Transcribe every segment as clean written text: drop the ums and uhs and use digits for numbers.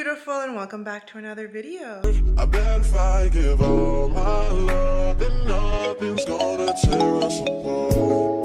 beautiful, and welcome back to another video. I bet if I give all my love, then nothing's gonna tear us apart.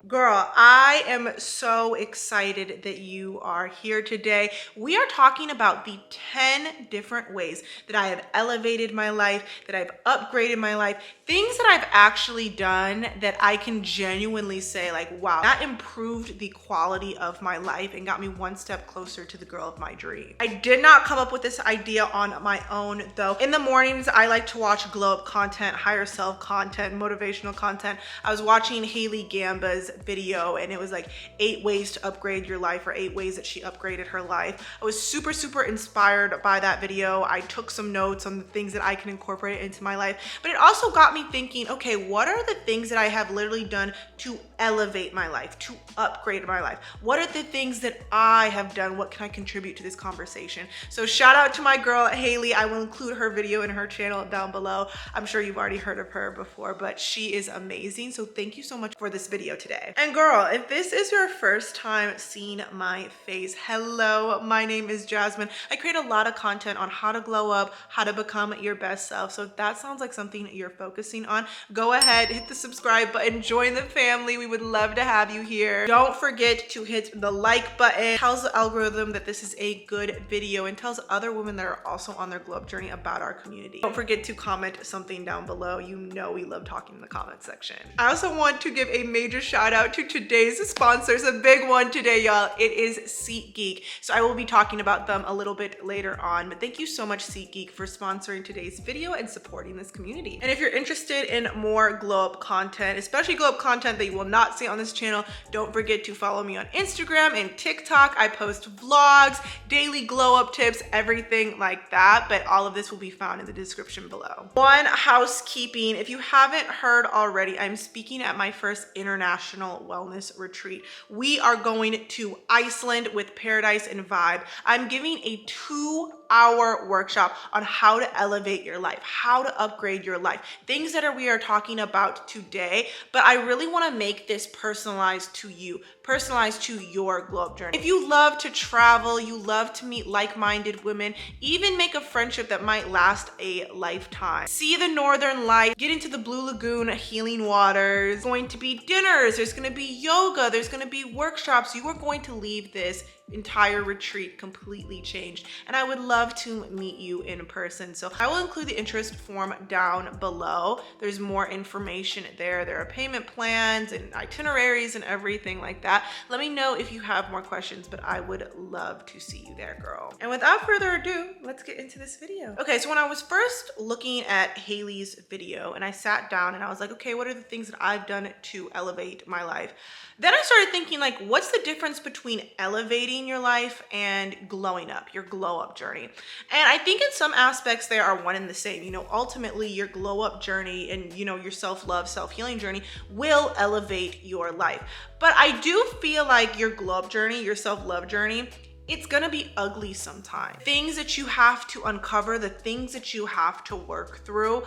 Girl, I am so excited that you are here today. We are talking about the 10 different ways that I have elevated my life, that I've upgraded my life, things that I've actually done that I can genuinely say like, wow, that improved the quality of my life and got me one step closer to the girl of my dream. I did not come up with this idea on my own though. In the mornings, I like to watch glow up content, higher self content, motivational content. I was watching Haley Gamba's video and it was like 8 ways to upgrade your life, or 8 ways that she upgraded her life. I was super inspired by that video. I took some notes on the things that I can incorporate into my life, but it also got me thinking, okay, what are the things that I have literally done to elevate my life, to upgrade my life? What are the things that I have done? What can I contribute to this conversation? So shout out to my girl Haley. I will include her video in her channel down below. I'm sure you've already heard of her before, but she is amazing. So thank you so much for this video today. And girl, if this is your first time seeing my face, hello, my name is Jasmine. I create a lot of content on how to glow up, how to become your best self. So if that sounds like something that you're focusing on, go ahead, hit the subscribe button, join the family. We would love to have you here. Don't forget to hit the like button. It tells the algorithm that this is a good video and tells other women that are also on their glow up journey about our community. Don't forget to comment something down below. You know we love talking in the comment section. I also want to give a major shout out to today's sponsors, a big one today, y'all. It is SeatGeek. So I will be talking about them a little bit later on, but thank you so much, SeatGeek, for sponsoring today's video and supporting this community. And if you're interested in more glow up content, especially glow up content that you will not see on this channel, don't forget to follow me on Instagram and TikTok. I post vlogs, daily glow up tips, everything like that, but all of this will be found in the description below. One housekeeping, if you haven't heard already, I'm speaking at my first international wellness retreat. We are going to Iceland with Paradise and Vibe. I'm giving a 2-hour workshop on how to elevate your life, how to upgrade your life, things that we are talking about today, but I really want to make this personalized to you, personalized to your glow up journey. If you love to travel, you love to meet like-minded women, even make a friendship that might last a lifetime, see the northern light, get into the Blue Lagoon healing waters, there's going to be dinners, there's going to be yoga, there's going to be workshops. You are going to leave this entire retreat completely changed, and I would love to meet you in person. So I will include the interest form down below. There's more information there. There are payment plans and itineraries and everything like that. Let me know if you have more questions, but I would love to see you there, girl. And without further ado, let's get into this video. Okay, so when I was first looking at Haley's video and I sat down and I was like, okay, what are the things that I've done to elevate my life? Then I started thinking, like, what's the difference between elevating your life and glowing up, your glow up journey? And I think in some aspects they are one and the same. You know, ultimately your glow up journey and, you know, your self-love, self-healing journey will elevate your life. But I do feel like your glow up journey, your self-love journey, it's gonna be ugly sometimes. Things that you have to uncover, the things that you have to work through.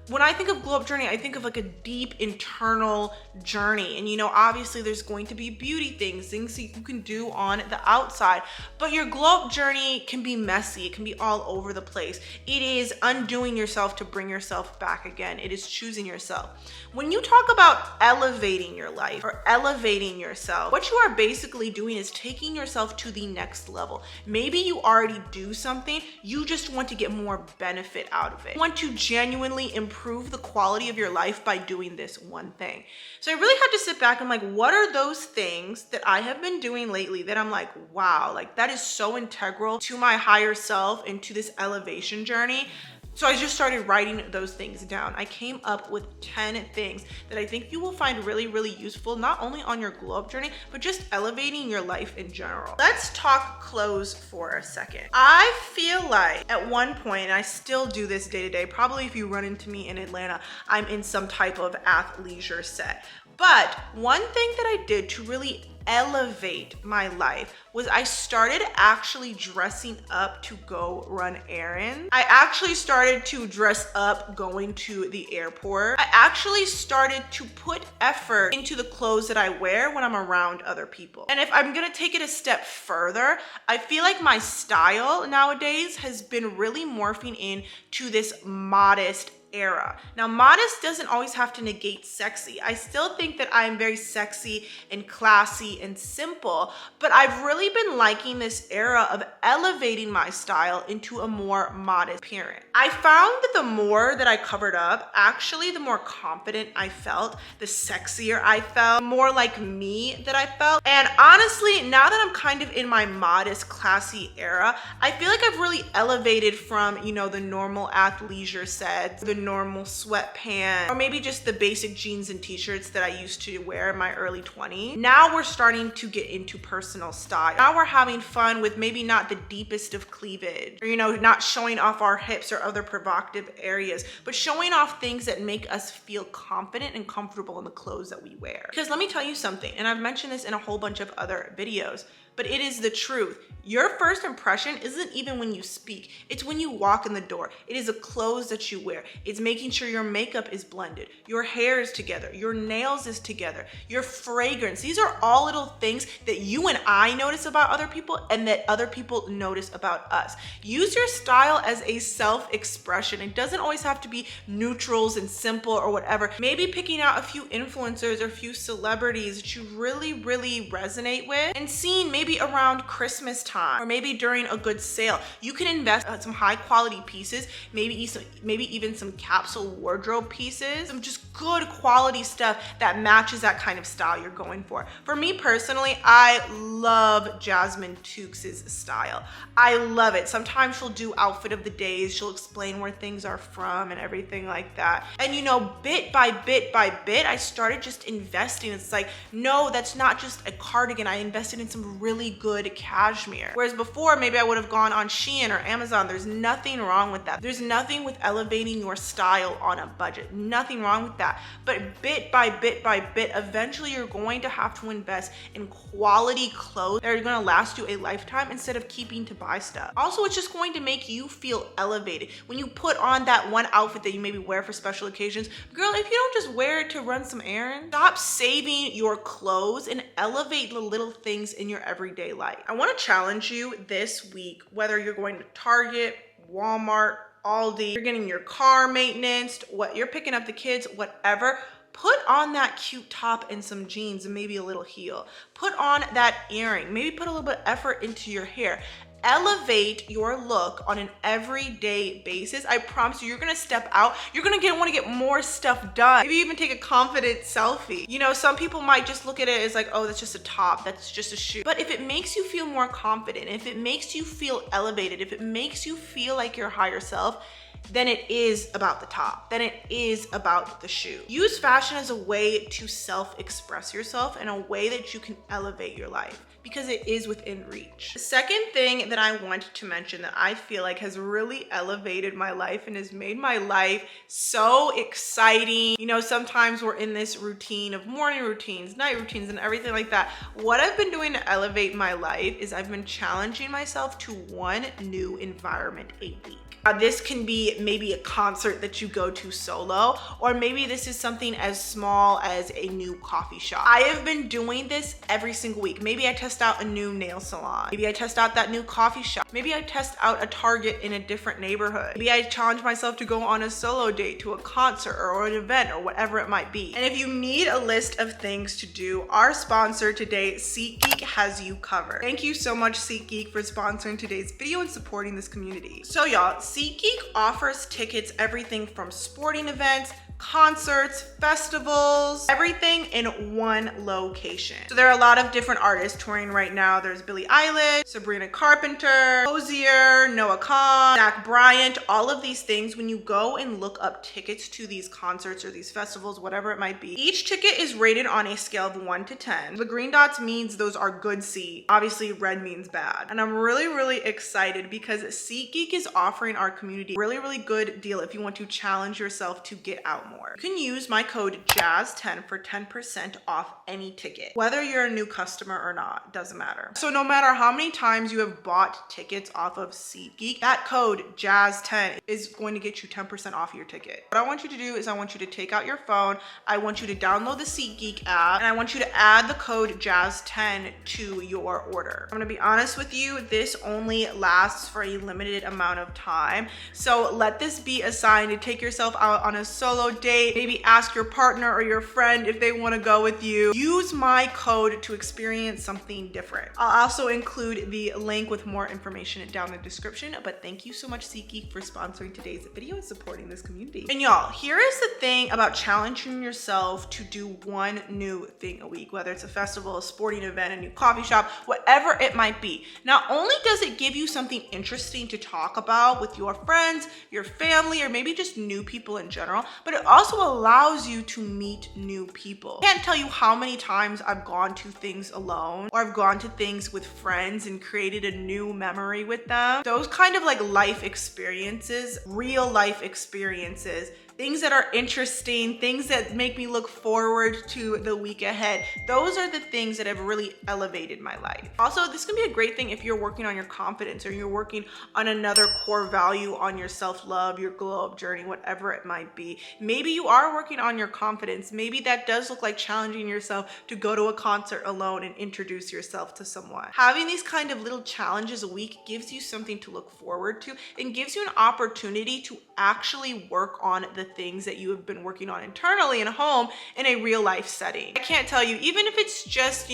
When I think of glow up journey, I think of like a deep internal journey. And you know, obviously there's going to be beauty things that you can do on the outside, but your glow up journey can be messy. It can be all over the place. It is undoing yourself to bring yourself back again. It is choosing yourself. When you talk about elevating your life or elevating yourself, what you are basically doing is taking yourself to the next level. Maybe you already do something, you just want to get more benefit out of it. You want to genuinely improve the quality of your life by doing this one thing. So I really had to sit back and like, what are those things that I have been doing lately that I'm like, wow, like that is so integral to my higher self and to this elevation journey. So I just started writing those things down. I came up with 10 things that I think you will find really useful, not only on your glow up journey, but just elevating your life in general. Let's talk clothes for a second. I feel like at one point, and I still do this day to day, probably if you run into me in Atlanta, I'm in some type of athleisure set. But one thing that I did to really elevate my life was I started actually dressing up to go run errands. I actually started to dress up going to the airport. I actually started to put effort into the clothes that I wear when I'm around other people. And if I'm gonna take it a step further, I feel like my style nowadays has been really morphing into this modest era. Now, modest doesn't always have to negate sexy. I still think that I'm very sexy and classy and simple, but I've really been liking this era of elevating my style into a more modest appearance. I found that the more that I covered up, actually the more confident I felt, the sexier I felt, more like me that I felt. And honestly, now that I'm kind of in my modest, classy era, I feel like I've really elevated from, you know, the normal athleisure sets, the normal sweatpants, or maybe just the basic jeans and t-shirts that I used to wear in my early 20s. Now we're starting to get into personal style. Now we're having fun with maybe not the deepest of cleavage, or, you know, not showing off our hips or other provocative areas, but showing off things that make us feel confident and comfortable in the clothes that we wear. Because let me tell you something, and I've mentioned this in a whole bunch of other videos, but it is the truth. Your first impression isn't even when you speak. It's when you walk in the door. It is the clothes that you wear. It's making sure your makeup is blended, your hair is together, your nails is together, your fragrance. These are all little things that you and I notice about other people and that other people notice about us. Use your style as a self-expression. It doesn't always have to be neutrals and simple or whatever. Maybe picking out a few influencers or a few celebrities that you really, really resonate with and seeing maybe around Christmas time or maybe during a good sale. You can invest in some high quality pieces, maybe even some capsule wardrobe pieces, some just good quality stuff that matches that kind of style you're going for. For me personally, I love Jasmine Tookes' style. I love it. Sometimes she'll do outfit of the days. She'll explain where things are from and everything like that. And you know, bit by bit by bit, I started just investing. It's like, no, that's not just a cardigan. I invested in some really good cashmere. Whereas before, maybe I would have gone on Shein or Amazon. There's nothing wrong with that. There's nothing with elevating your style on a budget. Nothing wrong with that. But bit by bit by bit, eventually you're going to have to invest in quality clothes that are going to last you a lifetime instead of keeping to buy stuff. Also, it's just going to make you feel elevated. When you put on that one outfit that you maybe wear for special occasions, girl, if you don't just wear it to run some errands, stop saving your clothes and elevate the little things in your everyday life. I want to challenge you this week, whether you're going to Target, Walmart, Aldi, you're getting your car maintenance, what you're picking up the kids, whatever, put on that cute top and some jeans and maybe a little heel. Put on that earring, maybe put a little bit of effort into your hair. Elevate your look on an everyday basis. I promise you, you're gonna step out. You're gonna want to get more stuff done. Maybe even take a confident selfie. You know, some people might just look at it as like, oh, that's just a top, that's just a shoe. But if it makes you feel more confident, if it makes you feel elevated, if it makes you feel like your higher self, then it is about the top. Then it is about the shoe. Use fashion as a way to self-express yourself and a way that you can elevate your life, because it is within reach. The second thing that I want to mention that I feel like has really elevated my life and has made my life so exciting. You know, sometimes we're in this routine of morning routines, night routines, and everything like that. What I've been doing to elevate my life is I've been challenging myself to one new environment a week. This can be maybe a concert that you go to solo, or maybe this is something as small as a new coffee shop. I have been doing this every single week. Maybe I test out a new nail salon. Maybe I test out that new coffee shop. Maybe I test out a Target in a different neighborhood. Maybe I challenge myself to go on a solo date to a concert or an event or whatever it might be. And if you need a list of things to do, our sponsor today, SeatGeek, has you covered. Thank you so much, SeatGeek, for sponsoring today's video and supporting this community. So y'all, SeatGeek offers tickets, everything from sporting events, concerts, festivals, everything in one location. So there are a lot of different artists touring right now. There's Billie Eilish, Sabrina Carpenter, Hozier, Noah Kahan, Zach Bryant, all of these things. When you go and look up tickets to these concerts or these festivals, whatever it might be, each ticket is rated on a scale of 1 to 10. The green dots means those are good seats. Obviously, red means bad. And I'm really, really excited because SeatGeek is offering our community a really, really good deal if you want to challenge yourself to get out more. You can use my code JAZZ10 for 10% off any ticket, whether you're a new customer or not, doesn't matter. So no matter how many times you have bought tickets off of SeatGeek, that code JAZZ10 is going to get you 10% off your ticket. What I want you to do is I want you to take out your phone, I want you to download the SeatGeek app, and I want you to add the code JAZZ10 to your order. I'm gonna be honest with you, this only lasts for a limited amount of time. So let this be a sign to take yourself out on a solo date, maybe ask your partner or your friend if they wanna go with you. Use my code to experience something different. I'll also include the link with more information down in the description, but thank you so much SeatGeek for sponsoring today's video and supporting this community. And y'all, here is the thing about challenging yourself to do one new thing a week, whether it's a festival, a sporting event, a new coffee shop, whatever it might be. Not only does it give you something interesting to talk about with your friends, your family, or maybe just new people in general, but it also allows you to meet new people. I can't tell you how many times I've gone to things alone, or I've gone to things with friends and created a new memory with them. Those kind of like life experiences, real life experiences, things that are interesting, things that make me look forward to the week ahead. Those are the things that have really elevated my life. Also, this can be a great thing if you're working on your confidence or you're working on another core value on your self-love, your glow up journey, whatever it might be. Maybe you are working on your confidence. Maybe that does look like challenging yourself to go to a concert alone and introduce yourself to someone. Having these kind of little challenges a week gives you something to look forward to and gives you an opportunity to actually work on the things that you have been working on internally in a home in a real life setting. I can't tell you, even if it's just,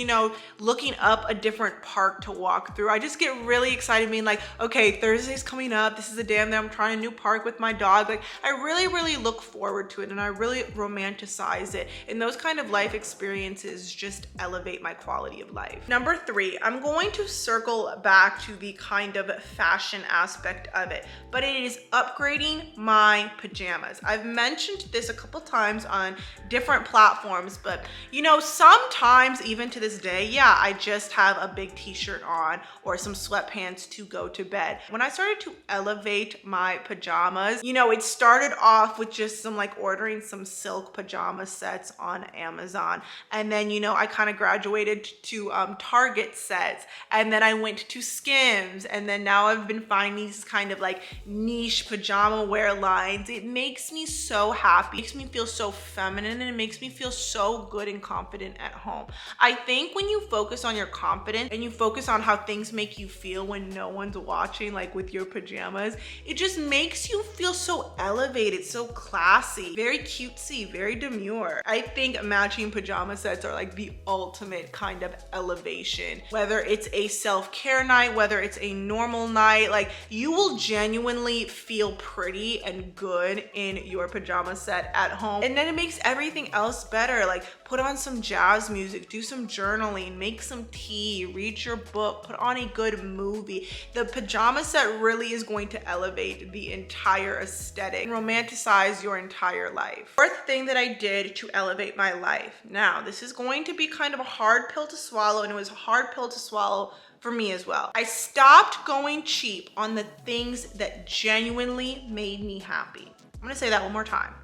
looking up a different park to walk through, I just get really excited being like, okay, Thursday's coming up. This is the day that I'm trying a new park with my dog. Like, I really, really look forward to it and I really romanticize it. And those kind of life experiences just elevate my quality of life. Number 3, I'm going to circle back to the kind of fashion aspect of it, but it is upgrading my pajamas. I've mentioned this a couple times on different platforms, but sometimes even to this day, yeah, I just have a big t-shirt on or some sweatpants to go to bed. When I started to elevate my pajamas, it started off with just some ordering some silk pajama sets on Amazon. And then, I kind of graduated to Target sets. And then I went to Skims. And then now I've been finding these kind of niche pajama wear lines. It makes me so happy. It makes me feel so feminine and it makes me feel so good and confident at home. I think when you focus on your confidence and you focus on how things make you feel when no one's watching, like with your pajamas, it just makes you feel so elevated, so classy, very cutesy, very demure. I think matching pajama sets are the ultimate kind of elevation. Whether it's a self-care night, whether it's a normal night, you will genuinely feel pretty and good in your pajama set at home. And then it makes everything else better. Put on some jazz music, do some journaling, make some tea, read your book, put on a good movie. The pajama set really is going to elevate the entire aesthetic, romanticize your entire life. Fourth thing that I did to elevate my life. Now, this is going to be kind of a hard pill to swallow, and it was a hard pill to swallow for me as well. I stopped going cheap on the things that genuinely made me happy. I'm gonna say that one more time.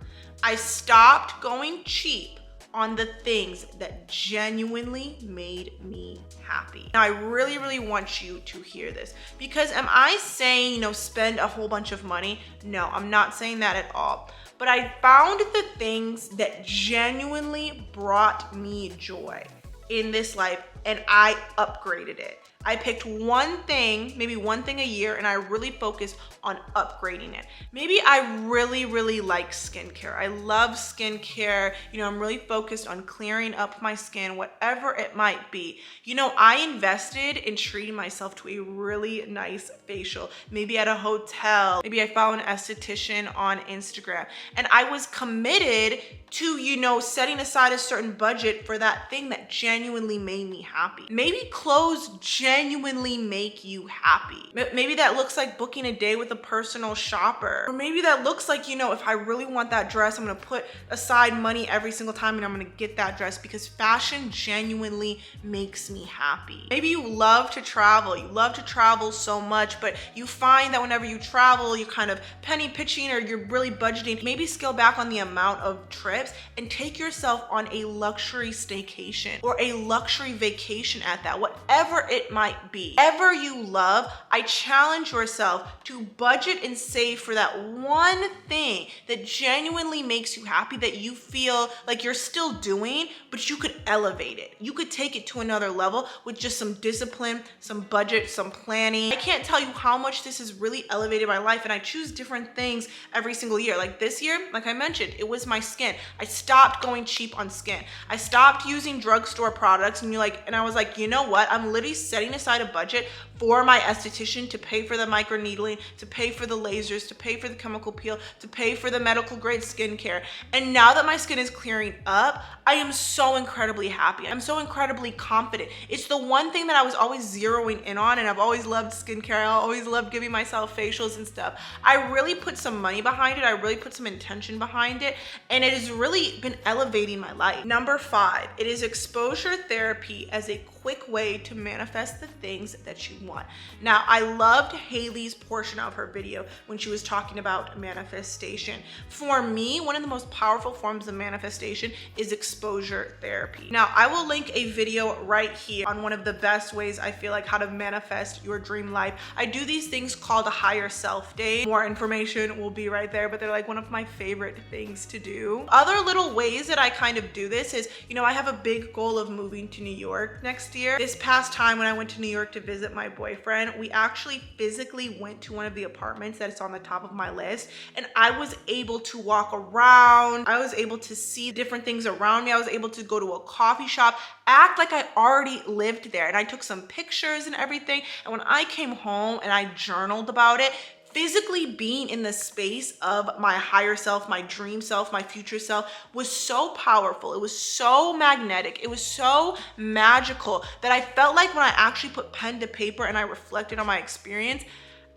I stopped going cheap on the things that genuinely made me happy. Now, I really, really want you to hear this, because am I saying, spend a whole bunch of money? No, I'm not saying that at all. But I found the things that genuinely brought me joy in this life and I upgraded it. I picked one thing, maybe one thing a year, and I really focused on upgrading it. Maybe I really, really like skincare. I love skincare. I'm really focused on clearing up my skin, whatever it might be. I invested in treating myself to a really nice facial, maybe at a hotel. Maybe I followed an esthetician on Instagram, and I was committed to, setting aside a certain budget for that thing that genuinely made me happy. Maybe clothes genuinely genuinely make you happy. Maybe that looks like booking a day with a personal shopper. Or maybe that looks like, you know, if I really want that dress, I'm gonna put aside money every single time and I'm gonna get that dress because fashion genuinely makes me happy. Maybe you love to travel. You love to travel so much, but you find that whenever you travel, you're kind of penny pitching or you're really budgeting. Maybe scale back on the amount of trips and take yourself on a luxury staycation or a luxury vacation at that, whatever it might be. Whatever you love, I challenge yourself to budget and save for that one thing that genuinely makes you happy, that you feel like you're still doing, but you could elevate it. You could take it to another level with just some discipline, some budget, some planning. I can't tell you how much this has really elevated my life, and I choose different things every single year. Like this year, like I mentioned, it was my skin. I stopped going cheap on skin. I stopped using drugstore products, and I was like, you know what? I'm literally setting aside a budget for my esthetician to pay for the microneedling, to pay for the lasers, to pay for the chemical peel, to pay for the medical grade skincare. And now that my skin is clearing up, I am so incredibly happy. I'm so incredibly confident. It's the one thing that I was always zeroing in on, and I've always loved skincare. I always loved giving myself facials and stuff. I really put some money behind it. I really put some intention behind it, and it has really been elevating my life. Number 5, it is exposure therapy as a quick way to manifest the things that you want. Now, I loved Haley's portion of her video when she was talking about manifestation. For me, one of the most powerful forms of manifestation is exposure therapy. Now, I will link a video right here on one of the best ways I feel like how to manifest your dream life. I do these things called a higher self day. More information will be right there, but they're like one of my favorite things to do. Other little ways that I kind of do this is, I have a big goal of moving to New York next year. This past time when I went to New York to visit my boyfriend, we actually physically went to one of the apartments that is on the top of my list, and I was able to walk around. I was able to see different things around me. I was able to go to a coffee shop, act like I already lived there, and I took some pictures and everything. And when I came home and I journaled about it, physically being in the space of my higher self, my dream self, my future self was so powerful. It was so magnetic. It was so magical that I felt like when I actually put pen to paper and I reflected on my experience,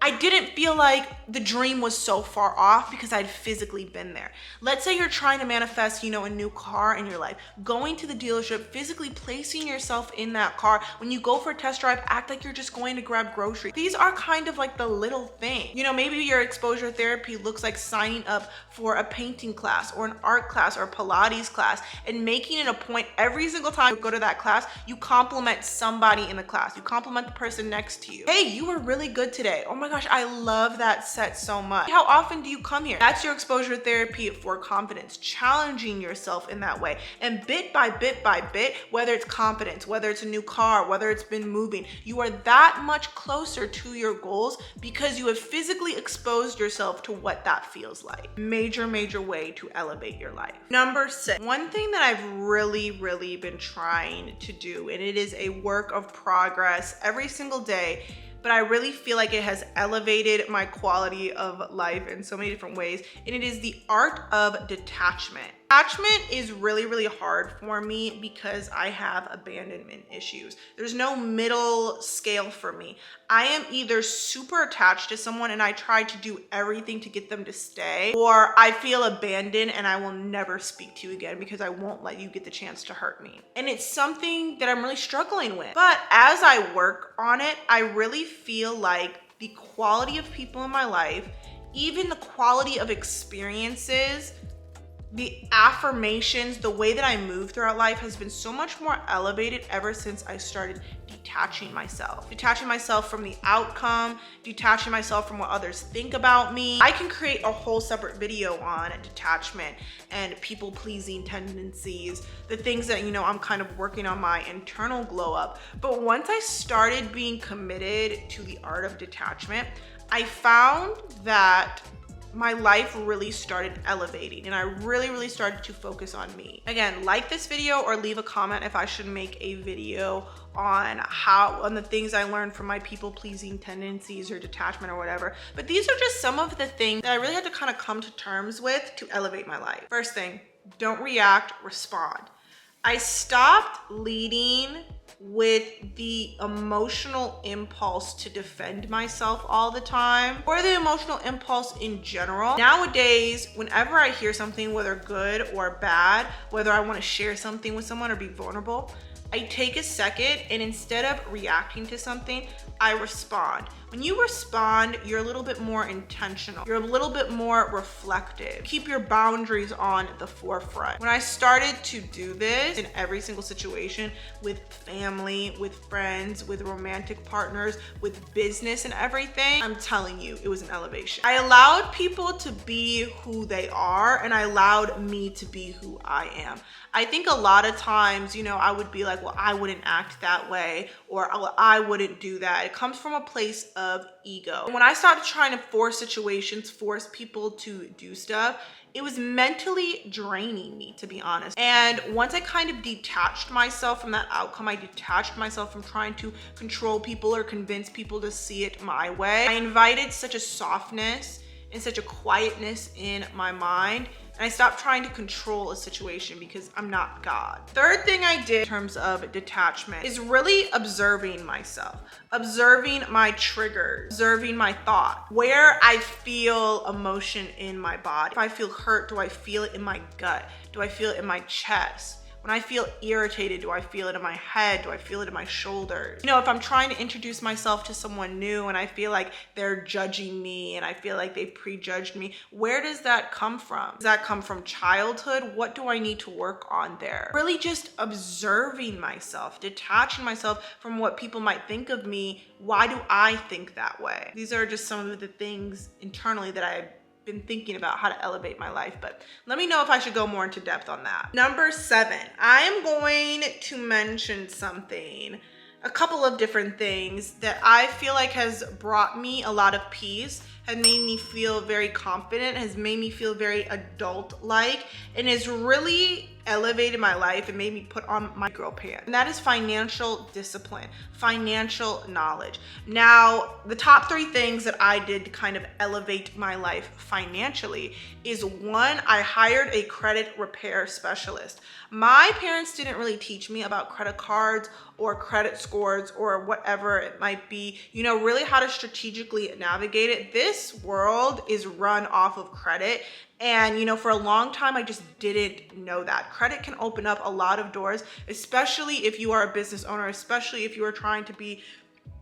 I didn't feel like the dream was so far off because I'd physically been there. Let's say you're trying to manifest, a new car in your life. Going to the dealership, physically placing yourself in that car. When you go for a test drive, act like you're just going to grab groceries. These are kind of like the little thing. Maybe your exposure therapy looks like signing up for a painting class or an art class or a Pilates class and making it a point every single time you go to that class, you compliment somebody in the class. You compliment the person next to you. Hey, you were really good today. Oh my gosh, I love that set so much. How often do you come here? That's your exposure therapy for confidence, challenging yourself in that way. And bit by bit by bit, whether it's confidence, whether it's a new car, whether it's been moving, you are that much closer to your goals because you have physically exposed yourself to what that feels like. Major way to elevate your life. Number 6, one thing that I've really been trying to do, and it is a work of progress every single day, but I really feel like it has elevated my quality of life in so many different ways, and it is the art of detachment. Detachment is really hard for me because I have abandonment issues. There's no middle scale for me. I am either super attached to someone and I try to do everything to get them to stay, or I feel abandoned and I will never speak to you again because I won't let you get the chance to hurt me. And it's something that I'm really struggling with. But as I work on it, I really feel like the quality of people in my life, even the quality of experiences, the affirmations, the way that I move throughout life has been so much more elevated ever since I started detaching myself. Detaching myself from the outcome, detaching myself from what others think about me. I can create a whole separate video on detachment and people-pleasing tendencies, the things that, I'm kind of working on my internal glow up. But once I started being committed to the art of detachment, I found that my life really started elevating and I really started to focus on me. Again, like this video or leave a comment if I should make a video on the things I learned from my people-pleasing tendencies or detachment or whatever. But these are just some of the things that I really had to kind of come to terms with to elevate my life. First thing, don't react, respond. I stopped leading with the emotional impulse to defend myself all the time, or the emotional impulse in general. Nowadays, whenever I hear something, whether good or bad, whether I want to share something with someone or be vulnerable, I take a second, and instead of reacting to something, I respond. When you respond, you're a little bit more intentional. You're a little bit more reflective. Keep your boundaries on the forefront. When I started to do this in every single situation, with family, with friends, with romantic partners, with business and everything, I'm telling you, it was an elevation. I allowed people to be who they are, and I allowed me to be who I am. I think a lot of times, I would be like, well, I wouldn't act that way, or I wouldn't do that. It comes from a place of ego. When I started trying to force situations, force people to do stuff, it was mentally draining me, to be honest. And once I kind of detached myself from that outcome, I detached myself from trying to control people or convince people to see it my way, I invited such a softness and such a quietness in my mind. And I stopped trying to control a situation because I'm not God. Third thing I did in terms of detachment is really observing myself, observing my triggers, observing my thoughts, where I feel emotion in my body. If I feel hurt, do I feel it in my gut? Do I feel it in my chest? When I feel irritated, do I feel it in my head? Do I feel it in my shoulders? If I'm trying to introduce myself to someone new and I feel like they're judging me and I feel like they prejudged me, where does that come from? Does that come from childhood? What do I need to work on there? Really just observing myself, detaching myself from what people might think of me. Why do I think that way? These are just some of the things internally that I've been thinking about how to elevate my life, but let me know if I should go more into depth on that. Number 7, I am going to mention a couple of different things that I feel like has brought me a lot of peace, has made me feel very confident, has made me feel very adult-like, and has really elevated my life and made me put on my girl pants. And that is financial discipline, financial knowledge. Now, the top 3 things that I did to kind of elevate my life financially is 1, I hired a credit repair specialist. My parents didn't really teach me about credit cards or credit scores or whatever it might be, really how to strategically navigate it. This world is run off of credit. And, for a long time, I just didn't know that. Credit can open up a lot of doors, especially if you are a business owner, especially if you are trying to be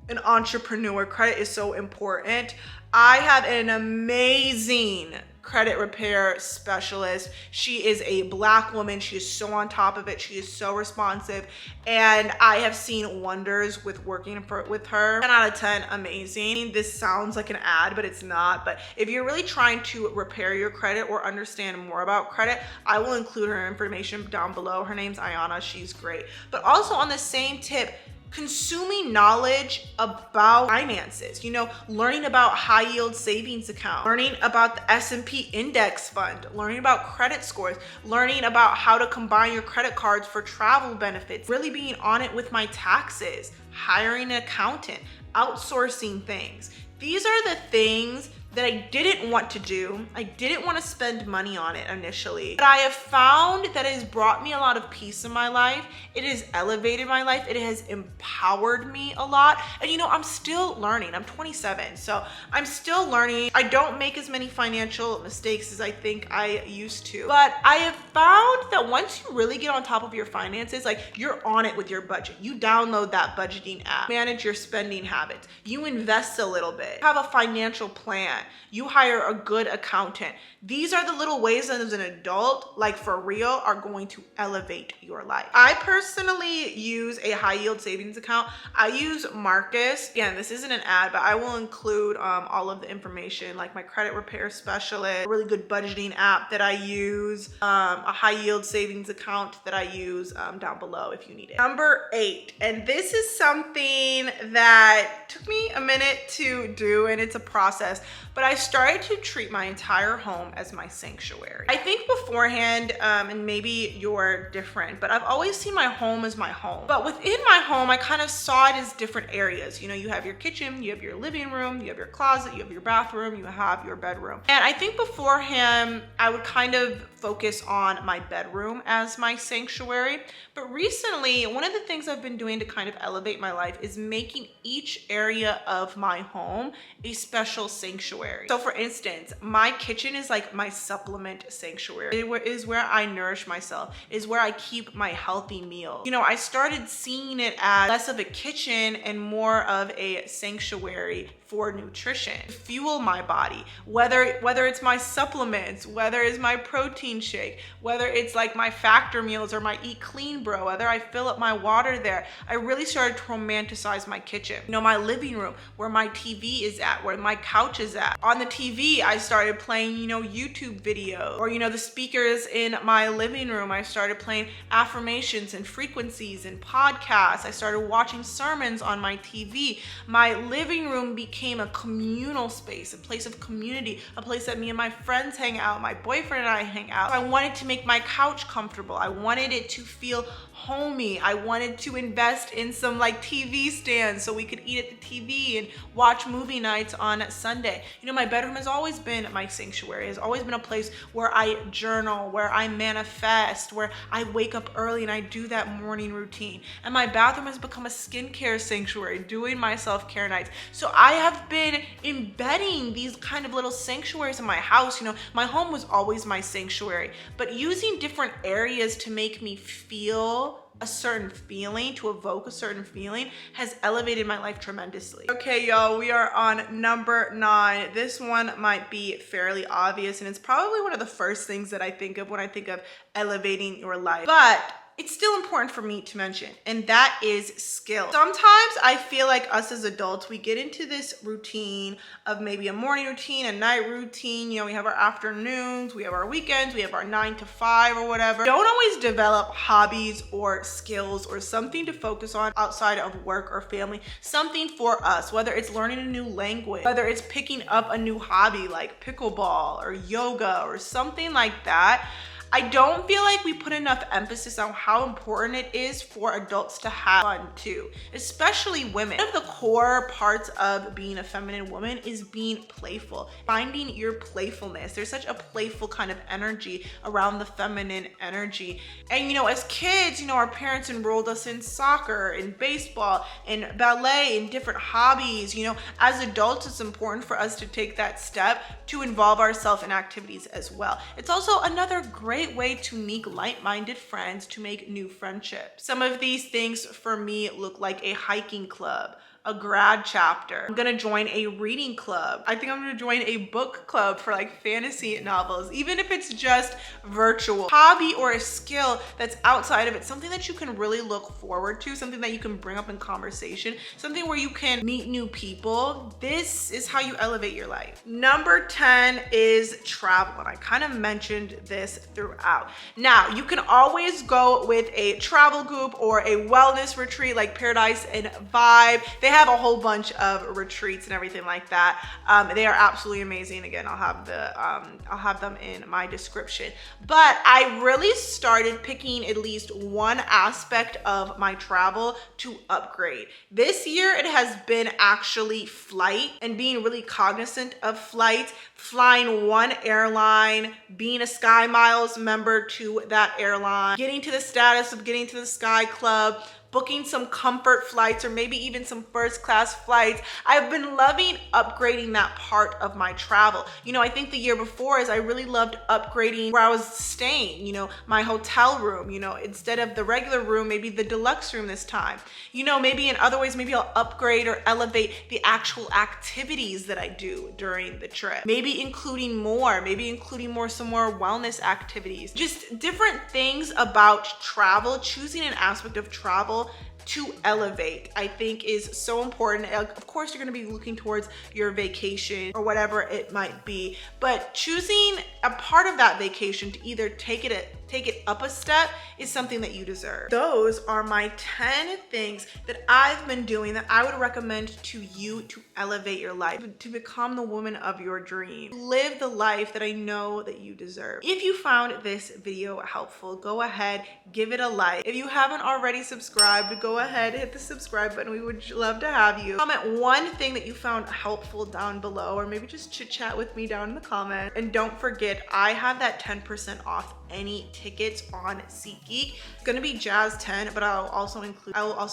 an entrepreneur. Credit is so important. I have an amazing credit repair specialist. She is a Black woman. She is so on top of it. She is so responsive. And I have seen wonders with working with her. 10 out of 10, amazing. This sounds like an ad, but it's not. But if you're really trying to repair your credit or understand more about credit, I will include her information down below. Her name's Ayana. She's great. But also on the same tip, consuming knowledge about finances, learning about high yield savings account, learning about the S&P index fund, learning about credit scores, learning about how to combine your credit cards for travel benefits, really being on it with my taxes, hiring an accountant, outsourcing things. These are the things that I didn't want to do. I didn't want to spend money on it initially. But I have found that it has brought me a lot of peace in my life. It has elevated my life. It has empowered me a lot. And I'm still learning. I'm 27, so I'm still learning. I don't make as many financial mistakes as I think I used to. But I have found that once you really get on top of your finances, you're on it with your budget. You download that budgeting app, manage your spending habits. You invest a little bit, have a financial plan. You hire a good accountant. These are the little ways that as an adult, for real, are going to elevate your life. I personally use a high yield savings account. I use Marcus. Again, this isn't an ad, but I will include all of the information, like my credit repair specialist, a really good budgeting app that I use, a high yield savings account that I use down below if you need it. Number 8, and this is something that took me a minute to do, and it's a process, but I started to treat my entire home as my sanctuary. I think beforehand, and maybe you're different, but I've always seen my home as my home. But within my home, I kind of saw it as different areas. You have your kitchen, you have your living room, you have your closet, you have your bathroom, you have your bedroom. And I think beforehand, I would kind of focus on my bedroom room as my sanctuary. But recently, one of the things I've been doing to kind of elevate my life is making each area of my home a special sanctuary. So for instance, my kitchen is like my supplement sanctuary. It is where I nourish myself. It is where I keep my healthy meals. You know, I started seeing it as less of a kitchen and more of a sanctuary for nutrition, fuel my body, whether it's my supplements, whether it's my protein shake, whether it's like my factor meals or my eat clean bro, whether I fill up my water there. I really started to romanticize my kitchen. You know, my living room, where my TV is at, where my couch is at. On the TV, I started playing, you know, YouTube videos, or, you know, the speakers in my living room, I started playing affirmations and frequencies and podcasts. I started watching sermons on my TV. My living room became a communal space, a place of community, a place that me and my friends hang out, my boyfriend and I hang out. I wanted to make my couch comfortable. I wanted it to feel homey. I wanted to invest in some like TV stands so we could eat at the TV and watch movie nights on Sunday. You know, my bedroom has always been my sanctuary. It has always been a place where I journal, where I manifest, where I wake up early and I do that morning routine. And my bathroom has become a skincare sanctuary, doing my self-care nights. So I have been embedding these kind of little sanctuaries in my house. You know, my home was always my sanctuary, but using different areas to make me feel a certain feeling, to evoke a certain feeling, has elevated my life tremendously. Okay, y'all, we are on number 9. This one might be fairly obvious, and it's probably one of the first things that I think of when I think of elevating your life. But it's still important for me to mention, and that is skill. Sometimes I feel like us as adults, we get into this routine of maybe a morning routine, a night routine. You know, we have our afternoons, we have our weekends, we have our 9 to 5 or whatever. Don't always develop hobbies or skills or something to focus on outside of work or family, something for us, whether it's learning a new language, whether it's picking up a new hobby like pickleball or yoga or something like that. I don't feel like we put enough emphasis on how important it is for adults to have fun too, especially women. One of the core parts of being a feminine woman is being playful, finding your playfulness. There's such a playful kind of energy around the feminine energy. And you know, as kids, you know, our parents enrolled us in soccer, in baseball, in ballet, in different hobbies. You know, as adults, it's important for us to take that step to involve ourselves in activities as well. It's also another great way to meet like-minded friends, to make new friendships. Some of these things for me look like a hiking club, a grad chapter. I'm gonna join a reading club. I think I'm gonna join a book club for like fantasy novels, even if it's just virtual. Hobby or a skill that's outside of it, something that you can really look forward to, something that you can bring up in conversation, something where you can meet new people. This is how you elevate your life. Number 10 is travel, and I kind of mentioned this throughout. Now, you can always go with a travel group or a wellness retreat like Paradise and Vibe. They have a whole bunch of retreats and everything like that. They are absolutely amazing. Again, I'll have them in my description. But I really started picking at least one aspect of my travel to upgrade. This year, it has been actually flight and being really cognizant of flights, flying one airline, being a Sky Miles member to that airline, getting to the status of getting to the Sky Club, booking some comfort flights or maybe even some first class flights. I've been loving upgrading that part of my travel. You know, I think the year before is I really loved upgrading where I was staying, you know, my hotel room, you know, instead of the regular room, maybe the deluxe room this time. You know, maybe in other ways, maybe I'll upgrade or elevate the actual activities that I do during the trip. Maybe including more some more wellness activities. Just different things about travel, choosing an aspect of travel to elevate, I think is so important. Of course, you're going to be looking towards your vacation or whatever it might be, but choosing a part of that vacation to either take it up a step is something that you deserve. Those are my 10 things that I've been doing that I would recommend to you to elevate your life, to become the woman of your dream, live the life that I know that you deserve. If you found this video helpful, go ahead, give it a like. If you haven't already subscribed, go go ahead, hit the subscribe button. We would love to have you. Comment one thing that you found helpful down below, or maybe just chit chat with me down in the comments. And don't forget, I have that 10% off any tickets on SeatGeek. It's gonna be Jazz 10, but I will also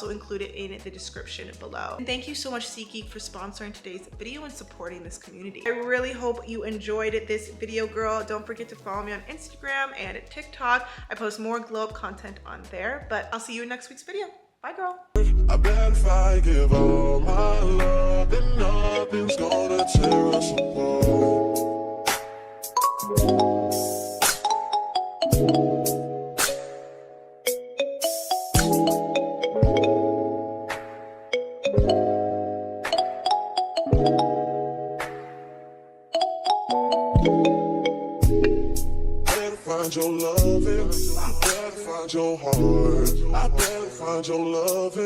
include it in the description below. And thank you so much, SeatGeek, for sponsoring today's video and supporting this community. I really hope you enjoyed this video, girl. Don't forget to follow me on Instagram and TikTok. I post more glow up content on there, but I'll see you in next week's video. Bye, girl. I bet if I give all my love, then nothing's gonna tear us apart. Better find your loving, I better find your heart, I better find your loving.